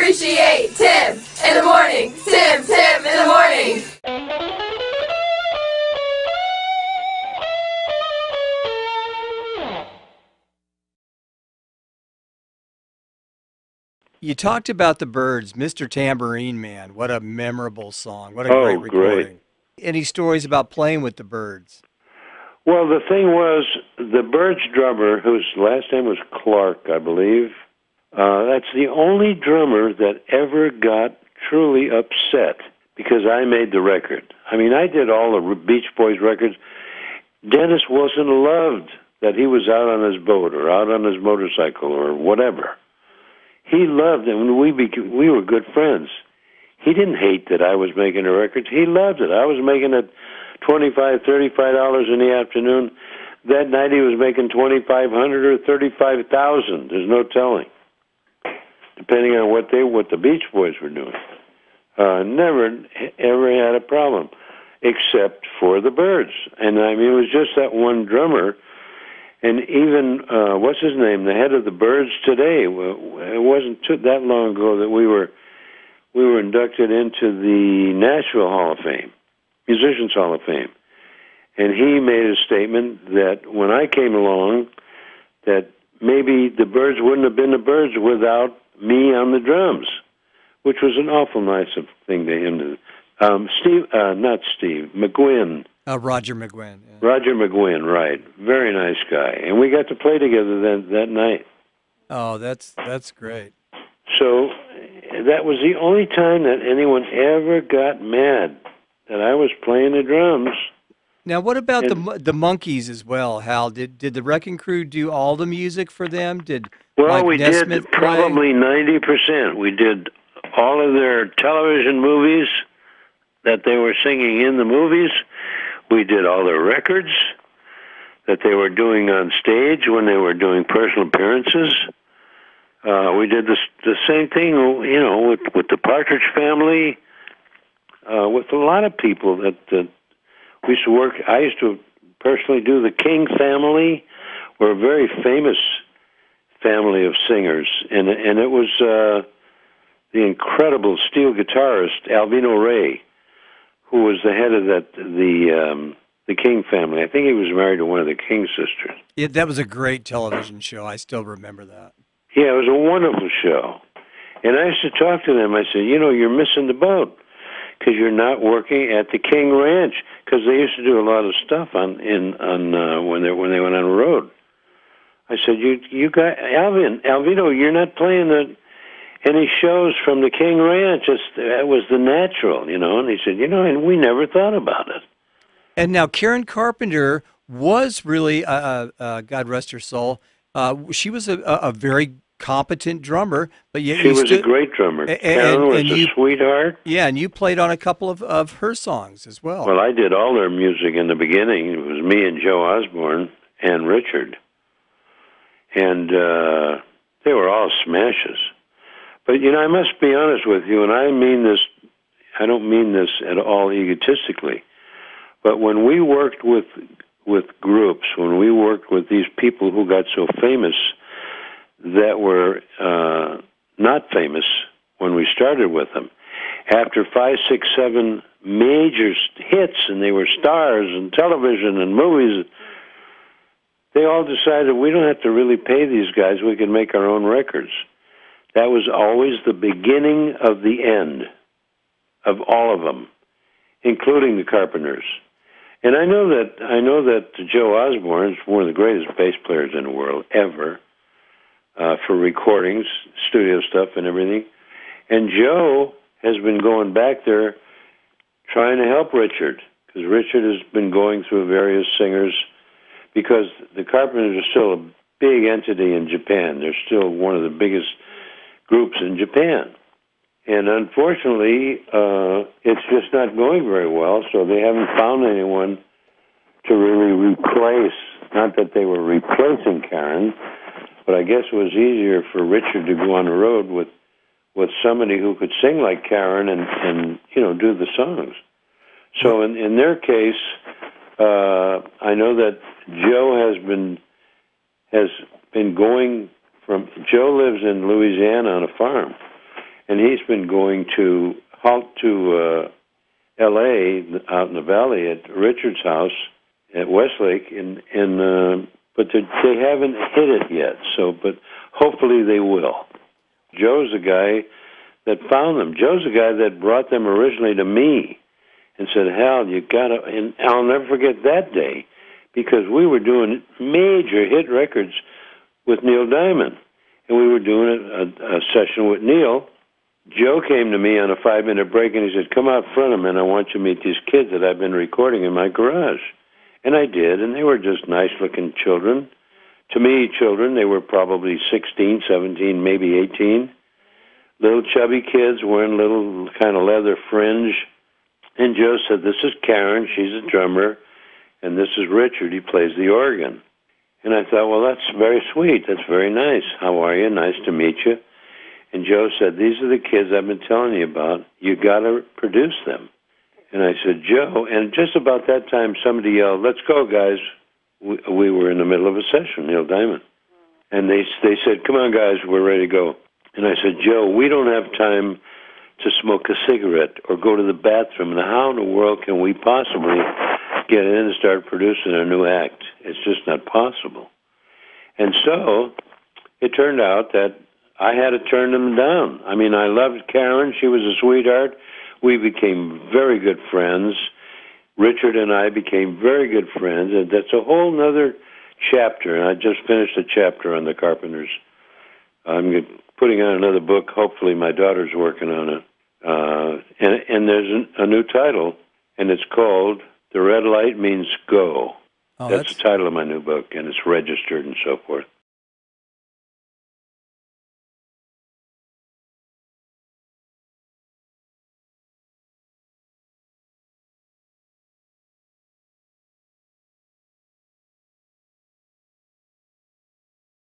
appreciate Tim in the morning. Tim in the morning. You talked about the Byrds, Mr. Tambourine Man. What a memorable song. What a great recording. Great. Any stories about playing with the Byrds? Well, the thing was, the Byrds drummer, whose last name was Clark, I believe, that's the only drummer that ever got truly upset because I made the record. I mean, I did all the Beach Boys records. Dennis wasn't loved that he was out on his boat or out on his motorcycle or whatever. He loved it. When we were good friends. He didn't hate that I was making the records. He loved it. I was making it $25, $35 in the afternoon. That night he was making $2,500 or $35,000. There's no telling, depending on what the Beach Boys were doing. Never ever had a problem, except for the Byrds. And I mean, it was just that one drummer. And even, what's his name, the head of the Byrds today, it wasn't that long ago that we were inducted into the Nashville Hall of Fame, Musicians Hall of Fame. And he made a statement that when I came along, that maybe the Byrds wouldn't have been the Byrds without me on the drums, which was an awful nice thing to him. McGuinn. Roger McGuinn. Yeah. Roger McGuinn, right. Very nice guy. And we got to play together that night. Oh, that's great. So that was the only time that anyone ever got mad that I was playing the drums. Now, what about the Monkees as well, Hal? Did the Wrecking Crew do all the music for them? We did probably 90%. We did all of their television movies that they were singing in the movies. We did all their records that they were doing on stage when they were doing personal appearances. We did the same thing, with the Partridge Family, with a lot of people that we used to work. I used to personally do the King family. We're a very famous family of singers, and it was the incredible steel guitarist Alvino Ray, who was the head of the King family. I think he was married to one of the King sisters. Yeah, that was a great television show. I still remember that. Yeah, it was a wonderful show. And I used to talk to them. I said, you're missing the boat because you're not working at the King Ranch, because they used to do a lot of stuff on when they went on the road. I said, you got Alvino, you're not playing any shows from the King Ranch. That was the natural, And he said, and we never thought about it. And now Karen Carpenter was really, God rest her soul, she was a very competent drummer. But she was a great drummer. Karen was a sweetheart. Yeah, and you played on a couple of her songs as well. Well, I did all their music in the beginning. It was me and Joe Osborne and Richard. And they were all smashes. But, I must be honest with you, and I don't mean this at all egotistically, but when we worked with groups, when we worked with these people who got so famous that were not famous when we started with them, after 5, 6, 7 major hits, and they were stars in television and movies, they all decided we don't have to really pay these guys, we can make our own records. That was always the beginning of the end of all of them, including the Carpenters. And I know that Joe Osborne is one of the greatest bass players in the world ever, for recordings, studio stuff and everything. And Joe has been going back there trying to help Richard, because Richard has been going through various singers, because the Carpenters are still a big entity in Japan. They're still one of the biggest groups in Japan. And unfortunately, it's just not going very well, so they haven't found anyone to really replace, not that they were replacing Karen, but I guess it was easier for Richard to go on the road with somebody who could sing like Karen and do the songs. So in their case, I know that Joe has been going from, Joe lives in Louisiana on a farm, and he's been going to L.A. out in the valley at Richard's house at Westlake, but they haven't hit it yet. So, but hopefully they will. Joe's the guy that found them. Joe's the guy that brought them originally to me and said, Hal, you gotta, and I'll never forget that day because we were doing major hit records with Neil Diamond, and we were doing a session with Neil. Joe came to me on a 5-minute break, and he said, come out front of me, and I want you to meet these kids that I've been recording in my garage. And I did, and they were just nice-looking children. To me, children, they were probably 16, 17, maybe 18. Little chubby kids wearing little kind of leather fringe. And Joe said, this is Karen, she's a drummer, and this is Richard, he plays the organ. And I thought, well, that's very sweet, that's very nice. How are you? Nice to meet you. And Joe said, these are the kids I've been telling you about. You got to produce them. And I said, Joe, and just about that time somebody yelled, let's go, guys. We were in the middle of a session, Neil Diamond. And they said, come on, guys, we're ready to go. And I said, Joe, we don't have time to smoke a cigarette or go to the bathroom. And how in the world can we possibly get in and start producing a new act? It's just not possible. And so it turned out that I had to turn them down. I mean, I loved Karen. She was a sweetheart. We became very good friends. Richard and I became very good friends, and that's a whole other chapter. And I just finished a chapter on the Carpenters. I'm putting out another book. Hopefully my daughter's working on it. And there's a new title, and it's called The Red Light Means Go. That's the title of my new book, and it's registered and so forth.